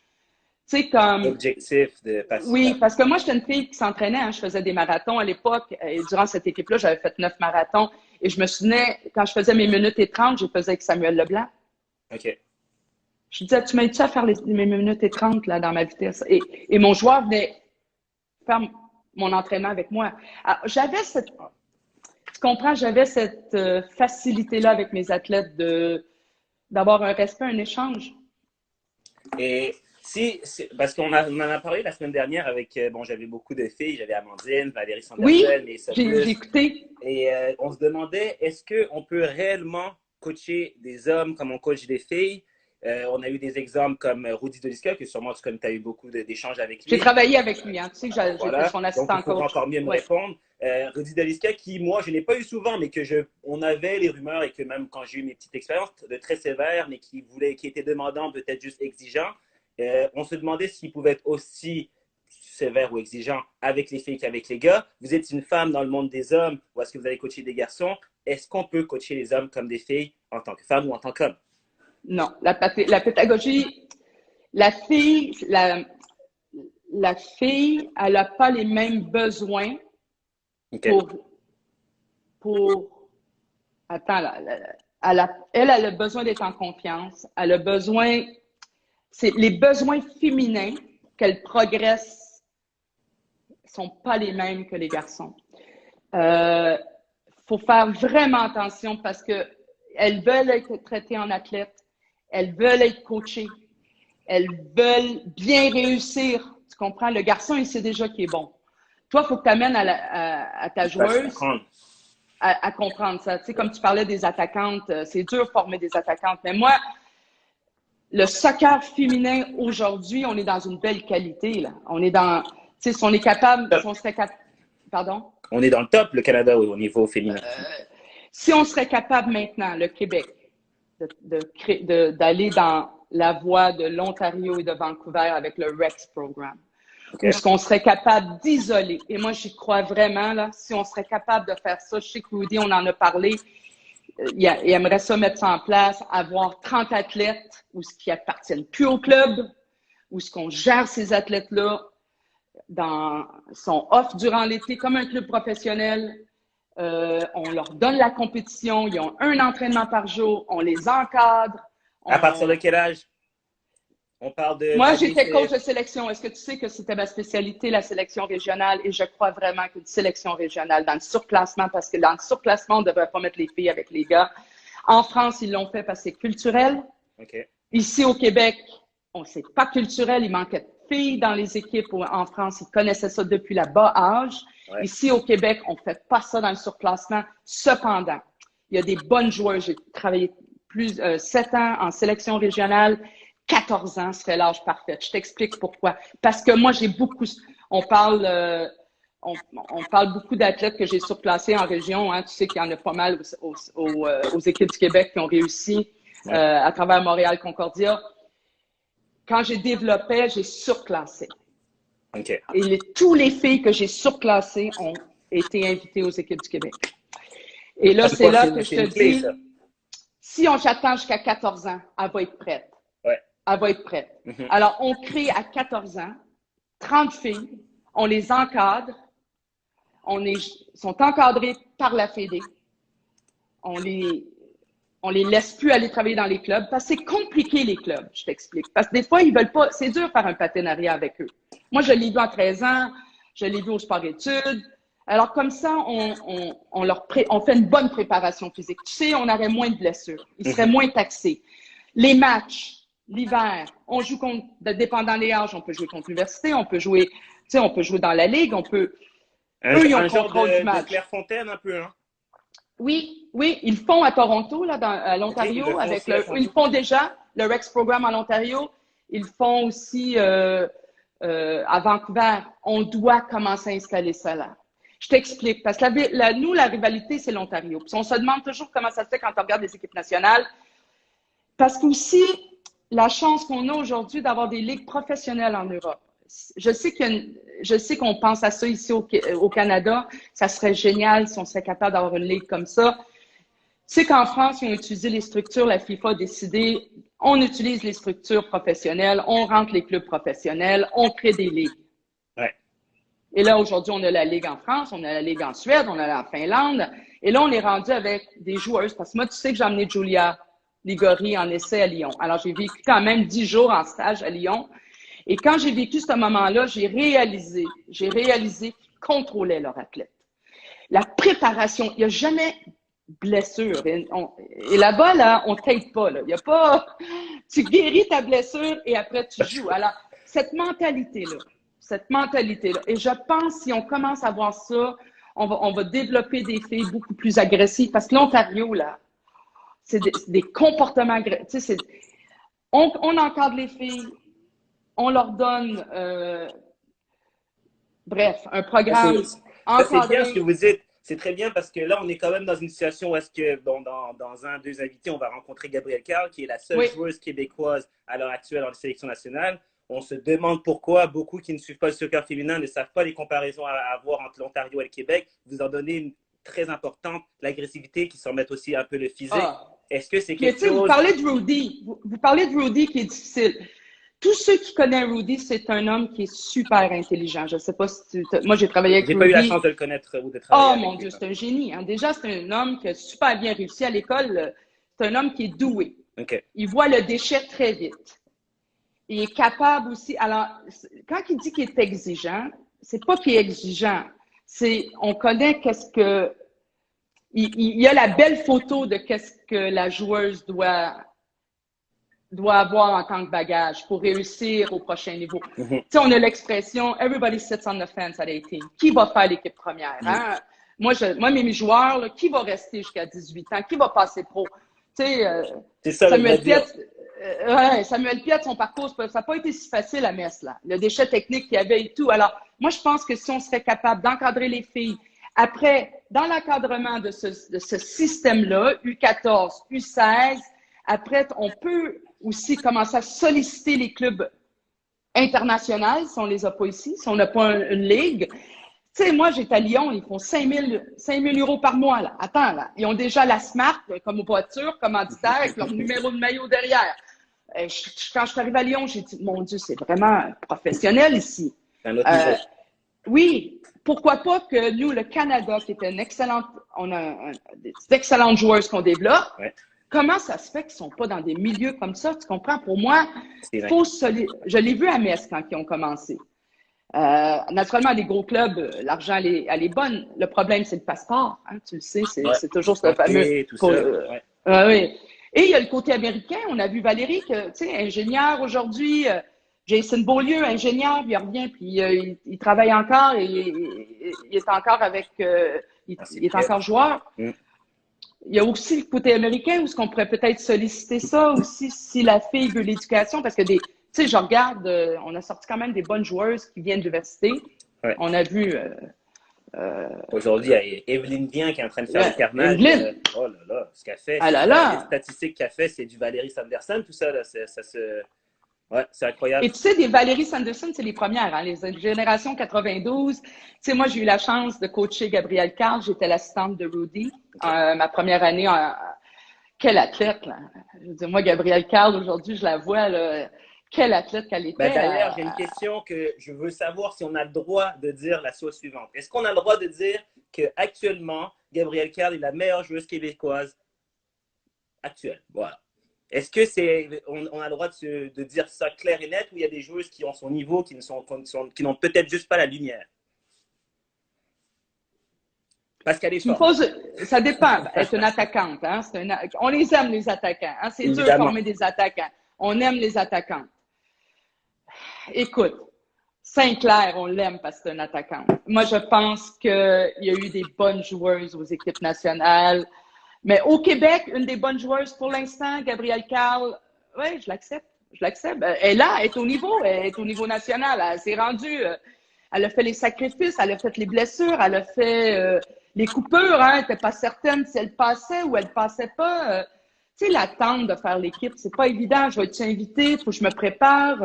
Tu sais, comme... Objectif de passer. Oui, parce que moi, j'étais une fille qui s'entraînait. Hein, je faisais des marathons à l'époque. Et durant cette équipe-là, j'avais fait 9 marathons. Et je me souvenais, quand je faisais mes minutes et 30, je faisais avec Samuel Leblanc. OK. Je disais, tu m'aides-tu à faire mes minutes et 30 là, dans ma vitesse? Et mon joueur venait faire mon entraînement avec moi. J'avais cette... Tu comprends, j'avais cette facilité-là avec mes athlètes d'avoir un respect, un échange. Et parce qu'on en a parlé la semaine dernière avec, bon, j'avais beaucoup de filles, j'avais Amandine, Valérie Sanderson, oui, et j'ai écouté. Et on se demandait, est-ce qu'on peut réellement coacher des hommes comme on coach des filles? On a eu des exemples comme Rudy Doliska, que sûrement tu as eu beaucoup d'échanges avec lui. J'ai travaillé avec lui, hein. Tu sais que j'ai fait son assistant coach. Donc, il faut encore mieux me répondre. Rudy Doliska, qui, moi, je n'ai pas eu souvent, mais on avait les rumeurs et que même quand j'ai eu mes petites expériences, de très sévères, mais qui était demandant, peut-être juste exigeant, on se demandait s'il pouvait être aussi sévère ou exigeant avec les filles qu'avec les gars. Vous êtes une femme dans le monde des hommes, ou est-ce que vous allez coacher des garçons? Est-ce qu'on peut coacher les hommes comme des filles en tant que femme ou en tant qu'homme? Non, la pédagogie, la fille, elle n'a pas les mêmes besoins attends, elle a besoin d'être en confiance, elle a besoin, c'est les besoins féminins qu'elle progresse sont pas les mêmes que les garçons. Faut faire vraiment attention parce que elles veulent être traitées en athlète. Elles veulent être coachées. Elles veulent bien réussir. Tu comprends? Le garçon, il sait déjà qu'il est bon. Toi, il faut que tu amènes à ta joueuse à comprendre ça. Tu sais, comme tu parlais des attaquantes, c'est dur de former des attaquantes. Mais moi, le soccer féminin aujourd'hui, on est dans une belle qualité, là. On est dans, tu sais, si on est capable, si on serait capable, pardon? On est dans le top, le Canada, au niveau féminin. Si on serait capable maintenant, le Québec, d'aller dans la voie de l'Ontario et de Vancouver avec le REX Programme, où est-ce qu'on serait capable d'isoler. Et moi, j'y crois vraiment, là, si on serait capable de faire ça. Je sais que Rudy, on en a parlé, il aimerait ça mettre ça en place, avoir 30 athlètes ou ce qui appartiennent plus au club, où ce qu'on gère ces athlètes-là, sont off durant l'été comme un club professionnel. On leur donne la compétition, ils ont un entraînement par jour, on les encadre. À partir de quel âge? On parle de... Moi, j'étais coach de sélection. Est-ce que tu sais que c'était ma spécialité, la sélection régionale? Et je crois vraiment qu'une sélection régionale dans le surclassement, parce que dans le surclassement, on ne devrait pas mettre les filles avec les gars. En France, ils l'ont fait parce que c'est culturel. Okay. Ici, au Québec, c'est pas culturel. Il manquait de filles dans les équipes. En France, ils connaissaient ça depuis le bas âge. Ouais. Ici, au Québec, on ne fait pas ça dans le surclassement. Cependant, il y a des bonnes joueuses. J'ai travaillé 7 ans en sélection régionale. 14 ans serait l'âge parfait. Je t'explique pourquoi. Parce que moi, j'ai beaucoup... On parle beaucoup d'athlètes que j'ai surclassés en région. Hein. Tu sais qu'il y en a pas mal aux équipes du Québec qui ont réussi à travers Montréal-Concordia. Quand j'ai développé, j'ai surclassé. Okay. Et tous les filles que j'ai surclassées ont été invitées aux équipes du Québec. Et là, c'est là que je te dis, si on j'attend jusqu'à 14 ans, elle va être prête. Elle va être prête. Mm-hmm. Alors, on crée à 14 ans 30 filles, on les encadre, sont encadrées par la Fédé. On les laisse plus aller travailler dans les clubs parce que c'est compliqué, les clubs, je t'explique. Parce que des fois, ils veulent pas, c'est dur de faire un partenariat avec eux. Moi, je l'ai vu en 13 ans, je l'ai vu au sport-études. Alors, comme ça, on fait une bonne préparation physique. Tu sais, on aurait moins de blessures. Ils seraient moins taxés. Les matchs, l'hiver, on joue contre, dépendant des âges, on peut jouer contre l'université, on peut jouer, tu sais, on peut jouer dans la ligue, on peut... Eux, ils ont le contrôle du match. De Clairefontaine, un peu, hein? Oui, ils font à Toronto, là, à l'Ontario, ils font déjà le REX Programme en Ontario. Ils font aussi à Vancouver. On doit commencer à installer ça là. Je t'explique, parce que nous, la rivalité, c'est l'Ontario. Puis on se demande toujours comment ça se fait quand on regarde les équipes nationales. Parce qu'aussi, la chance qu'on a aujourd'hui d'avoir des ligues professionnelles en Europe. Je sais qu'on pense à ça ici au Canada. Ça serait génial si on serait capable d'avoir une ligue comme ça. Tu sais qu'en France, ils ont utilisé les structures. La FIFA a décidé, On utilise les structures professionnelles, on rentre les clubs professionnels, on crée des ligues. Ouais. Et là, aujourd'hui, on a la Ligue en France, on a la Ligue en Suède, on a la Finlande. Et là, on est rendu avec des joueuses. Parce que moi, tu sais que j'ai emmené Julia Ligori en essai à Lyon. Alors, j'ai vécu quand même 10 jours en stage à Lyon. Et quand j'ai vécu ce moment-là, j'ai réalisé qu'ils contrôlaient leur athlète. La préparation, il n'y a jamais blessure. Et là-bas, là, on ne t'aide pas. Là. Il y a pas, tu guéris ta blessure et après tu joues. Alors, cette mentalité-là. Et je pense, si on commence à voir ça, on va développer des filles beaucoup plus agressives. Parce que l'Ontario, là, c'est des comportements agressifs. Tu sais, on encadre les filles, on leur donne, bref, un programme encadré. C'est bien ce que vous dites. C'est très bien parce que là, on est quand même dans une situation où est-ce que dans un, deux invités, on va rencontrer Gabrielle Carle, qui est la seule joueuse québécoise à l'heure actuelle en sélection nationale. On se demande pourquoi beaucoup qui ne suivent pas le soccer féminin ne savent pas les comparaisons à avoir entre l'Ontario et le Québec. Vous en donnez une très importante, l'agressivité, qui s'en met aussi un peu le physique. Est-ce que c'est quelque chose… Vous parlez de Rudy qui est difficile. Tous ceux qui connaissent Rudy, c'est un homme qui est super intelligent. Je ne sais pas si moi, j'ai travaillé avec Rudy. J'ai pas eu la chance de le connaître ou de travailler avec lui. Oh mon Dieu, c'est un génie. Hein. Déjà, c'est un homme qui a super bien réussi à l'école. C'est un homme qui est doué. Okay. Il voit le déchet très vite. Il est capable aussi… Alors, quand il dit qu'il est exigeant, c'est pas qu'il est exigeant. On connaît qu'est-ce que… Il y a la belle photo de qu'est-ce que la joueuse doit avoir en tant que bagage pour réussir au prochain niveau. Tu sais, on a l'expression « everybody sits on the fence at 18 ». Qui va faire l'équipe première? Hein? Moi, mes joueurs, là, qui va rester jusqu'à 18 ans? Qui va passer pro? Tu sais, Samuel Piette, son parcours, ça n'a pas été si facile à Metz, là. Le déchet technique qu'il y avait et tout. Alors, moi, je pense que si on serait capable d'encadrer les filles, après, dans l'encadrement de ce système-là, U14, U16, après, on peut aussi commencer à solliciter les clubs internationaux, si on les a pas ici, si on n'a pas une ligue. Tu sais, moi, j'étais à Lyon, ils font 5 000 € par mois, là. Attends, là. Ils ont déjà la Smart, comme voiture, commanditaire, avec leur numéro de maillot derrière. Quand je suis arrivée à Lyon, j'ai dit, mon Dieu, c'est vraiment professionnel ici. Oui. Pourquoi pas que nous, le Canada, qui est on a des excellentes joueuses qu'on développe, comment ça se fait qu'ils ne sont pas dans des milieux comme ça? Tu comprends? Pour moi, je l'ai vu à Metz quand ils ont commencé. Naturellement, les gros clubs, l'argent, elle est bonne. Le problème, c'est le passeport. Hein? Tu le sais, c'est toujours ce fameux… oui. Et il y a le côté américain. On a vu Valérie, tu sais, ingénieure aujourd'hui. Jason Beaulieu, ingénieur, il revient, puis il travaille encore et il est encore avec… il est encore joueur. Il y a aussi le côté américain où est-ce qu'on pourrait peut-être solliciter ça aussi si la fille veut l'éducation, parce que tu sais, je regarde, on a sorti quand même des bonnes joueuses qui viennent de l'université. On a vu… aujourd'hui, il y a Evelyne Bien qui est en train de faire le carnage. Oh là là, ce qu'elle fait. Les statistiques qu'elle fait, c'est du Valérie Sanderson, tout ça, là, ouais, c'est incroyable. Et tu sais, des Valérie Sanderson, c'est les premières, hein, les générations 92. Tu sais, moi, j'ai eu la chance de coacher Gabrielle Carle. J'étais l'assistante de Rudy ma première année. Quelle athlète, là. Je veux dire, moi, Gabrielle Carle, aujourd'hui, je la vois, là. Quelle athlète qu'elle était. D'ailleurs, j'ai une question que je veux savoir si on a le droit de dire la chose suivante. Est-ce qu'on a le droit de dire qu'actuellement, Gabrielle Carle est la meilleure joueuse québécoise actuelle? Voilà. Est-ce que on a le droit de dire ça clair et net, ou il y a des joueuses qui ont son niveau, qui n'ont peut-être juste pas la lumière? Parce qu'elle est forte. Ça dépend. Elle est une attaquante. Hein? On les aime, les attaquants. Hein? C'est dur de former des attaquants. On aime les attaquantes. Écoute, Saint-Clair, on l'aime parce que c'est une attaquante. Moi, je pense qu'il y a eu des bonnes joueuses aux équipes nationales. Mais au Québec, une des bonnes joueuses pour l'instant, Gabrielle Carle, oui, je l'accepte. Elle est là, elle est au niveau national. Elle s'est rendue, elle a fait les sacrifices, elle a fait les blessures, elle a fait les coupures. Hein, elle n'était pas certaine si elle passait ou elle passait pas. Tu sais, l'attente de faire l'équipe, c'est pas évident. Je vais être invitée, il faut que je me prépare.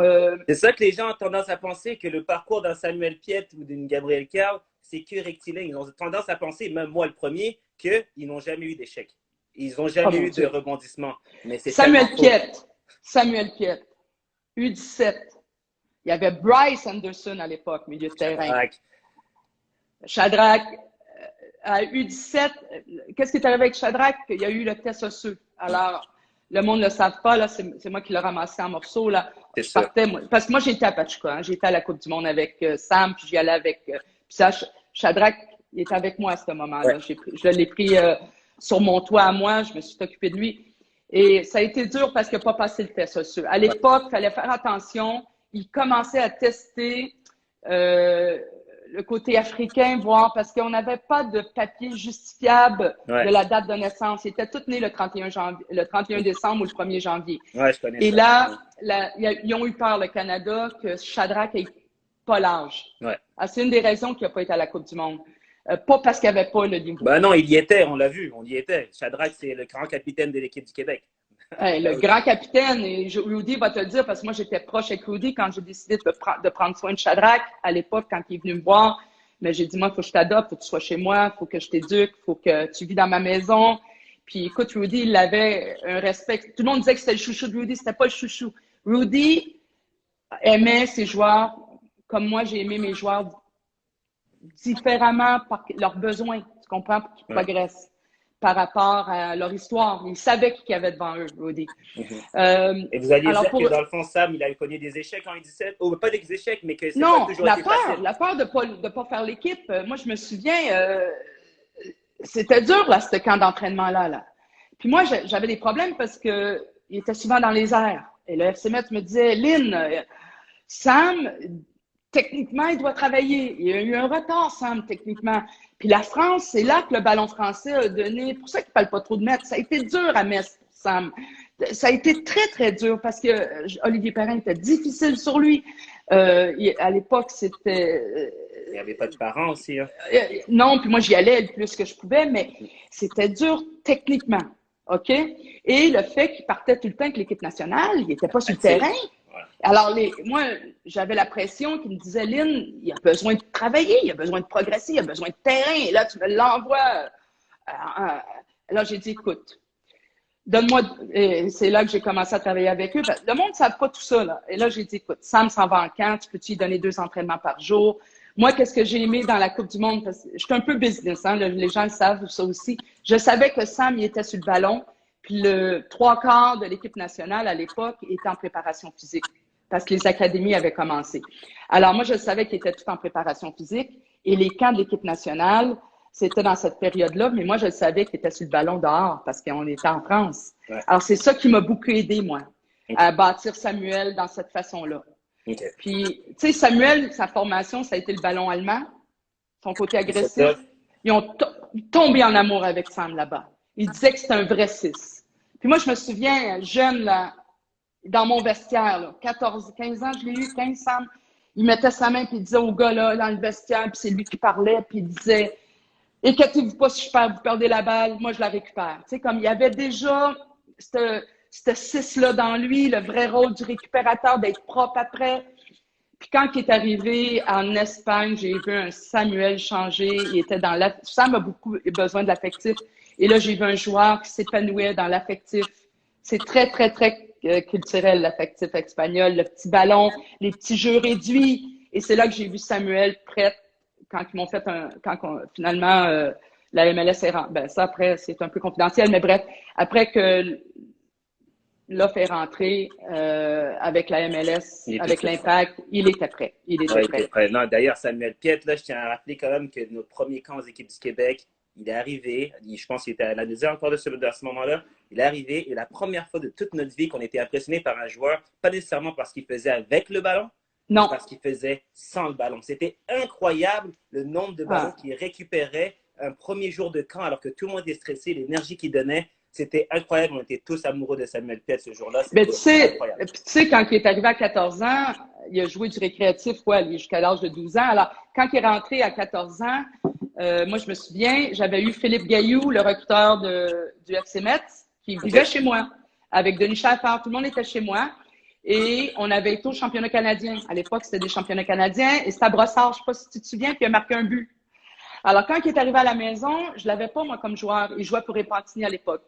C'est ça que les gens ont tendance à penser, que le parcours d'un Samuel Piette ou d'une Gabrielle Carle, c'est que rectiligne. Ils ont tendance à penser, même moi le premier, qu'ils n'ont jamais eu d'échec. Ils n'ont jamais eu de rebondissement. Mais Samuel Piette, Samuel Piette. U17. Il y avait Bryce Anderson à l'époque, milieu de terrain. Shadrach. À U17, qu'est-ce qui est arrivé avec Shadrach? Il y a eu le test osseux. Alors, le monde ne le savent pas, là, c'est moi qui l'ai ramassé en morceaux, là. Je partais, moi, parce que moi, j'étais à Pachuca, hein. J'étais à la Coupe du Monde avec Sam, puis j'y allais avec... puis ça, Shadrach, il était avec moi à ce moment-là. Ouais. Je l'ai pris sur mon toit à moi, je me suis occupée de lui. Et ça a été dur parce qu'il n'a pas passé le test osseux. À l'époque, il fallait faire attention. Il commençait à tester le côté africain, voir, parce qu'on n'avait pas de papier justifiable de la date de naissance. Ils étaient tous nés le 31 décembre ou le 1er janvier. Ouais, je connais et ça. ils ont eu peur, le Canada, que Shadrach n'ait pas l'âge. Ouais. C'est une des raisons qu'il n'a pas été à la Coupe du Monde. Pas parce qu'il n'y avait pas le niveau. Ben non, il y était, on l'a vu, on y était. Shadrach, c'est le grand capitaine de l'équipe du Québec. Le grand capitaine, et Rudy va te le dire, parce que moi, j'étais proche avec Rudy quand j'ai décidé de prendre soin de Shadrach à l'époque, quand il est venu me voir. Mais j'ai dit, moi, il faut que je t'adopte, il faut que tu sois chez moi, il faut que je t'éduque, il faut que tu vis dans ma maison. Puis écoute, Rudy, il avait un respect. Tout le monde disait que c'était le chouchou de Rudy, c'était pas le chouchou. Rudy aimait ses joueurs comme moi, j'ai aimé mes joueurs différemment par leurs besoins, tu comprends, pour qu'ils progressent par rapport à leur histoire. Ils savaient qu'il y avait devant eux, Rudy. Et vous alliez dire que dans le fond, Sam, il avait connu des échecs en U17? Ou pas des échecs, mais que c'est pas toujours été facile. La peur de pas faire l'équipe. Moi, je me souviens, c'était dur, là, ce camp d'entraînement-là. Là. Puis moi, j'avais des problèmes parce que il était souvent dans les airs. Et le FC Metz me disait, Lynn, Sam, techniquement, il doit travailler. Il y a eu un retard, Sam, techniquement. Puis la France, c'est là que le ballon français a donné. C'est pour ça qu'il ne parle pas trop de Metz. Ça a été dur à Metz, Sam. Ça a été très, très dur parce que Olivier Perrin était difficile sur lui. À l'époque, c'était... Il n'y avait pas de parents aussi. Hein? Non, puis moi, j'y allais le plus que je pouvais, mais c'était dur techniquement. OK? Et le fait qu'il partait tout le temps avec l'équipe nationale, il n'était pas sur le terrain. Alors, moi, j'avais la pression qui me disait, Lynn, il a besoin de travailler, il a besoin de progresser, il a besoin de terrain. Et là, tu me l'envoies. Là, j'ai dit, écoute, donne-moi. Et c'est là que j'ai commencé à travailler avec eux. Le monde ne savait pas tout ça. Là. Et là, j'ai dit, écoute, Sam s'en va en camp, tu peux-tu lui donner 2 entraînements par jour? Moi, qu'est-ce que j'ai aimé dans la Coupe du Monde? Parce que je suis un peu business, hein, les gens le savent, ça aussi. Je savais que Sam, il était sur le ballon. Puis le 3/4 de l'équipe nationale, à l'époque, était en préparation physique parce que les académies avaient commencé. Alors, moi, je savais qu'il était tout en préparation physique et les camps de l'équipe nationale, c'était dans cette période-là, mais moi, je savais qu'il était sur le ballon dehors parce qu'on était en France. Ouais. Alors, c'est ça qui m'a beaucoup aidé, moi, à bâtir Samuel dans cette façon-là. Okay. Puis, tu sais, Samuel, sa formation, ça a été le ballon allemand, son côté agressif. Ils ont tombé en amour avec Sam là-bas. Il disait que c'était un vrai 6. Puis moi, je me souviens, jeune, là, dans mon vestiaire, là, 15 ans, je l'ai eu, 15 Sam, il mettait sa main puis il disait au gars là, dans le vestiaire, puis c'est lui qui parlait, puis il disait « Inquiétez-vous pas si vous perdez la balle, moi je la récupère. » Tu sais, comme il y avait déjà ce 6-là dans lui, le vrai rôle du récupérateur, d'être propre après. Puis quand il est arrivé en Espagne, j'ai vu un Samuel changer. Il était dans Sam a beaucoup besoin de l'affectif. Et là, j'ai vu un joueur qui s'épanouit dans l'affectif. C'est très, très, très culturel, l'affectif espagnol. Le petit ballon, les petits jeux réduits. Et c'est là que j'ai vu Samuel prêt quand ils m'ont fait finalement, la MLS est rentrée. Ben, ça, après, c'est un peu confidentiel, mais bref, après que l'offre est rentrée avec la MLS, avec l'Impact, il était prêt. Il était prêt. Non, d'ailleurs, Samuel Piette, là, je tiens à rappeler quand même que notre premier camp aux équipes du Québec, il est arrivé, je pense qu'il était à la deuxième encore de ce moment-là, il est arrivé et la première fois de toute notre vie qu'on était impressionné par un joueur, pas nécessairement parce qu'il faisait avec le ballon, mais parce qu'il faisait sans le ballon. C'était incroyable le nombre de ballons qu'il récupérait un premier jour de camp alors que tout le monde était stressé, l'énergie qu'il donnait. C'était incroyable. On était tous amoureux de Samuel Piette ce jour-là. Mais tu sais, quand il est arrivé à 14 ans, il a joué du récréatif jusqu'à l'âge de 12 ans. Alors, quand il est rentré à 14 ans, moi, je me souviens, j'avais eu Philippe Gailloux, le recruteur du FC Metz, qui vivait chez moi, avec Denis Schaeffer. Tout le monde était chez moi. Et on avait été au championnat canadien. À l'époque, c'était des championnats canadiens. Et c'était à Brossard, je ne sais pas si tu te souviens, puis il a marqué un but. Alors, quand il est arrivé à la maison, je ne l'avais pas, moi, comme joueur. Il jouait pour Repentigny à l'époque.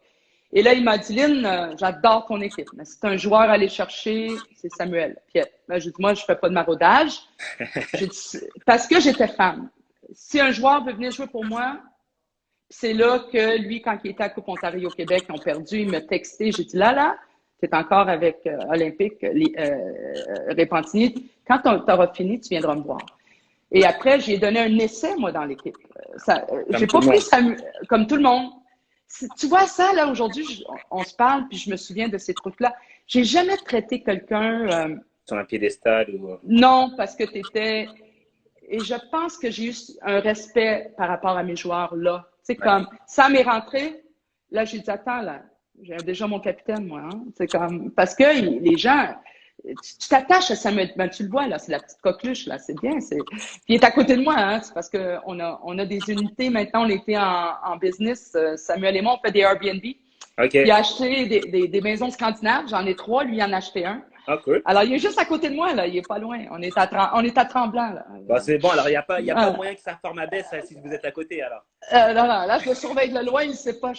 Et là, il m'a dit, Lynn, j'adore ton équipe, mais c'est un joueur à aller chercher, c'est Samuel. Puis là, j'ai dit, moi, je fais pas de maraudage. J'ai dit, parce que j'étais fan. Si un joueur veut venir jouer pour moi, c'est là que lui, quand il était à Coupe Ontario au Québec, ils ont perdu, il m'a texté. J'ai dit, là, tu es encore avec Olympique, Repentigny. Quand tu auras fini, tu viendras me voir. Et après, j'ai donné un essai, moi, dans l'équipe. J'ai pas pris ça comme tout le monde. Tu vois ça, là, aujourd'hui, on se parle, puis je me souviens de ces trucs-là. J'ai jamais traité quelqu'un... sur un piédestal ou... Non, parce que tu étais... Et je pense que j'ai eu un respect par rapport à mes joueurs, là. Tu sais, comme, ça m'est rentré, là, j'ai dit, attends, là, j'ai déjà mon capitaine, moi, hein. C'est comme... Parce que les gens... Tu t'attaches à Samuel, ben, tu le vois, là, c'est la petite coqueluche, là, c'est bien. Puis il est à côté de moi, hein, c'est parce qu'on a des unités, maintenant, on était en business, Samuel et moi, on fait des Airbnb. Okay. Il a acheté des maisons scandinaves, j'en ai 3, lui, il en a acheté un. Ah, cool. Alors, il est juste à côté de moi, là, il est pas loin, on est à Tremblant, là. Bon, c'est bon, alors il n'y a pas moyen que ça forme à baisse si vous êtes à côté, alors. Non, là, je le surveille de loin, il ne sait pas.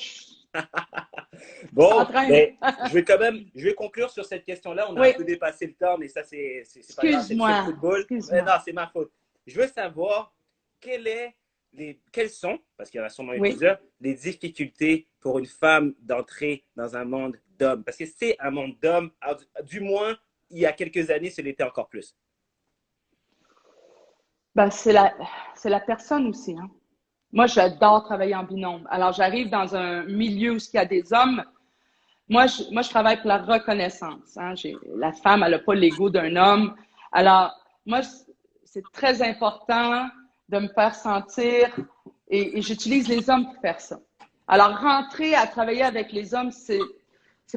Bon, mais je vais conclure sur cette question-là. On a un peu dépassé le temps, mais ça, c'est pas grave, c'est le football. Non, c'est ma faute. Je veux savoir quelles sont, parce qu'il y en a sûrement plusieurs, les difficultés pour une femme d'entrer dans un monde d'hommes. Parce que c'est un monde d'hommes, du moins, il y a quelques années, ce l'était encore plus. Ben, c'est la personne aussi, hein. Moi, j'adore travailler en binôme. Alors, j'arrive dans un milieu où il y a des hommes. Moi, je travaille pour la reconnaissance, hein. La femme, elle n'a pas l'ego d'un homme. Alors, moi, c'est très important de me faire sentir, et j'utilise les hommes pour faire ça. Alors, rentrer à travailler avec les hommes, c'est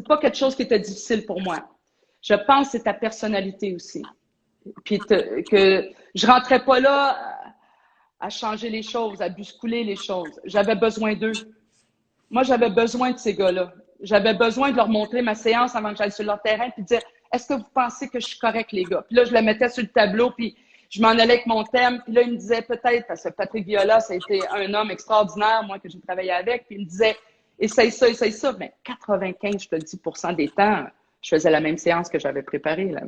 pas quelque chose qui était difficile pour moi. Je pense que c'est ta personnalité aussi. Puis que je rentrais pas là à changer les choses, à bousculer les choses. J'avais besoin d'eux. Moi, j'avais besoin de ces gars-là. J'avais besoin de leur montrer ma séance avant que j'aille sur leur terrain, puis de dire, est-ce que vous pensez que je suis correct, les gars? Puis là, je le mettais sur le tableau, puis je m'en allais avec mon thème. Puis là, il me disait peut-être, parce que Patrick Viola, ça a été un homme extraordinaire, moi, que j'ai travaillé avec, puis il me disait, essaye ça, essaye ça. Mais 95, je te le dis, % des temps, je faisais la même séance que j'avais préparée, là.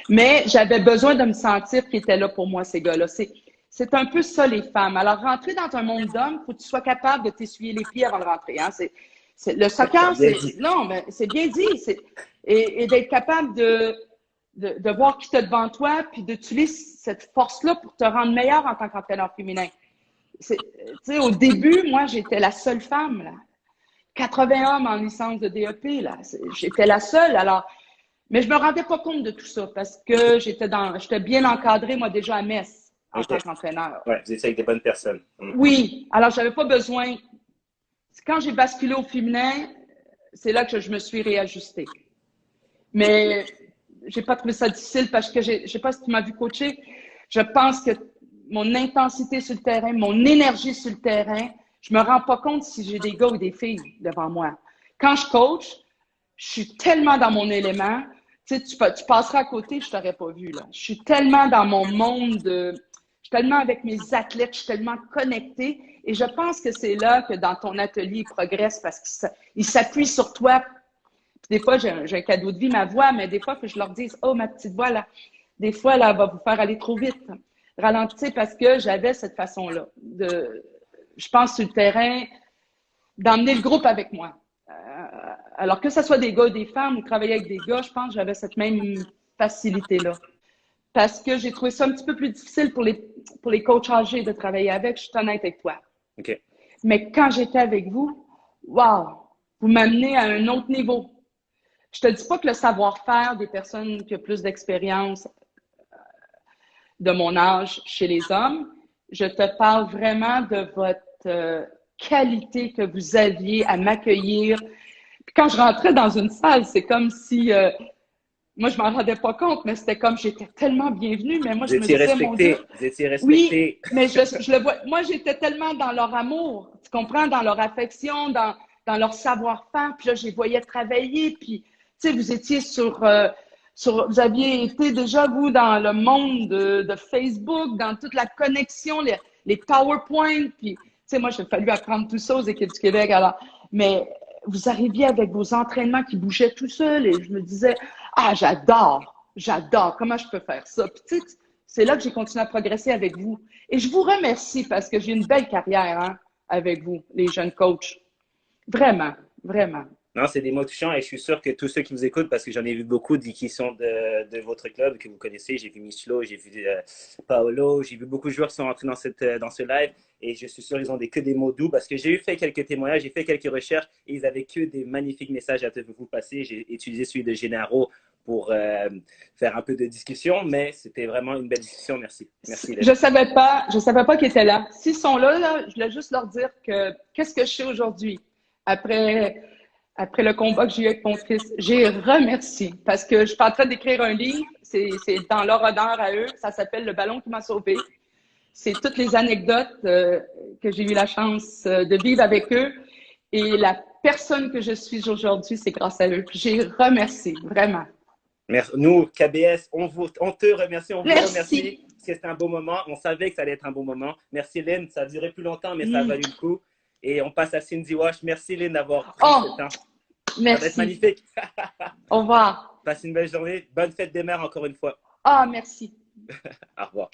Mais j'avais besoin de me sentir qu'ils étaient là pour moi, ces gars-là. C'est un peu ça, les femmes. Alors, rentrer dans un monde d'hommes, il faut que tu sois capable de t'essuyer les pieds avant de rentrer, hein. Le soccer, non, mais c'est bien dit. Et d'être capable de voir qui est devant toi, puis d'utiliser cette force-là pour te rendre meilleur en tant qu'entraîneur féminin. Tu sais, au début, moi, j'étais la seule femme, là. 80 hommes en licence de DEP, là. J'étais la seule. Alors, mais je me rendais pas compte de tout ça parce que j'étais bien encadrée, moi, déjà à Metz, en tant qu'entraîneur. Ouais, vous étiez avec des bonnes personnes. Oui. Alors, j'avais pas besoin. Quand j'ai basculé au féminin, c'est là que je me suis réajustée. Mais j'ai pas trouvé ça difficile parce que je sais pas si tu m'as vu coacher. Je pense que mon intensité sur le terrain, mon énergie sur le terrain, je me rends pas compte si j'ai des gars ou des filles devant moi. Quand je coach, je suis tellement dans mon élément. Tu sais, tu passeras à côté, je t'aurais pas vu, là. Je suis tellement dans mon monde je suis tellement avec mes athlètes, je suis tellement connectée. Et je pense que c'est là que dans ton atelier, ils progressent parce qu'ils s'appuient sur toi. Puis des fois, j'ai un cadeau de vie, ma voix, mais des fois, il faut que je leur dise, oh, ma petite voix, là, des fois, là, elle va vous faire aller trop vite. Ralentissez parce que j'avais cette façon-là je pense, sur le terrain, d'emmener le groupe avec moi. Alors que ce soit des gars ou des femmes ou travailler avec des gars, je pense que j'avais cette même facilité-là. Parce que j'ai trouvé ça un petit peu plus difficile pour les coachs âgés de travailler avec, je suis honnête avec toi. Okay. Mais quand j'étais avec vous, wow, vous m'amenez à un autre niveau. Je te dis pas que le savoir-faire des personnes qui ont plus d'expérience de mon âge chez les hommes, je te parle vraiment de votre qualité que vous aviez à m'accueillir. Puis quand je rentrais dans une salle, c'est comme si, moi je m'en rendais pas compte, mais c'était comme j'étais tellement bienvenue, mais moi je me disais, mon Dieu, vous étiez respecté. Oui, mais je le vois. Moi j'étais tellement dans leur amour, tu comprends, dans leur affection, dans leur savoir-faire. Puis là, je les voyais travailler. Puis tu sais, vous étiez vous aviez été déjà, vous, dans le monde de Facebook, dans toute la connexion, les PowerPoint. Puis, tu sais, moi, j'ai fallu apprendre tout ça aux équipes du Québec. Alors, mais vous arriviez avec vos entraînements qui bougeaient tout seul et je me disais, ah, j'adore, comment je peux faire ça? Puis, tu sais, c'est là que j'ai continué à progresser avec vous. Et je vous remercie parce que j'ai une belle carrière hein, avec vous, les jeunes coachs. Vraiment, vraiment. Non, c'est des mots touchants et je suis sûr que tous ceux qui vous écoutent, parce que j'en ai vu beaucoup qui sont de votre club, que vous connaissez, j'ai vu Michelo, j'ai vu Paolo, j'ai vu beaucoup de joueurs qui sont rentrés dans ce live et je suis sûr qu'ils ont que des mots doux parce que j'ai fait quelques témoignages, j'ai fait quelques recherches et ils avaient que des magnifiques messages à vous passer. J'ai utilisé celui de Gennaro pour faire un peu de discussion, mais c'était vraiment une belle discussion. Merci. Merci. Je savais pas qu'ils étaient là. S'ils sont là, je voulais juste leur dire que qu'est-ce que je sais aujourd'hui après le combat que j'ai eu avec mon fils, j'ai remercié parce que je suis en train d'écrire un livre, c'est dans leur honneur à eux, ça s'appelle Le ballon qui m'a sauvé. C'est toutes les anecdotes que j'ai eu la chance de vivre avec eux et la personne que je suis aujourd'hui, c'est grâce à eux. J'ai remercié, vraiment. Merci. Nous, KBS, on te remercie, on vous remercie parce que c'était un beau moment. On savait que ça allait être un bon moment. Merci Lynn, ça a duré plus longtemps, mais ça a valu le coup. Et on passe à Cindy Wash. Merci Lynn d'avoir pris ce temps. Merci. Ça va être magnifique. Au revoir. Passe une belle journée. Bonne fête des mères encore une fois. Ah, merci. Au revoir.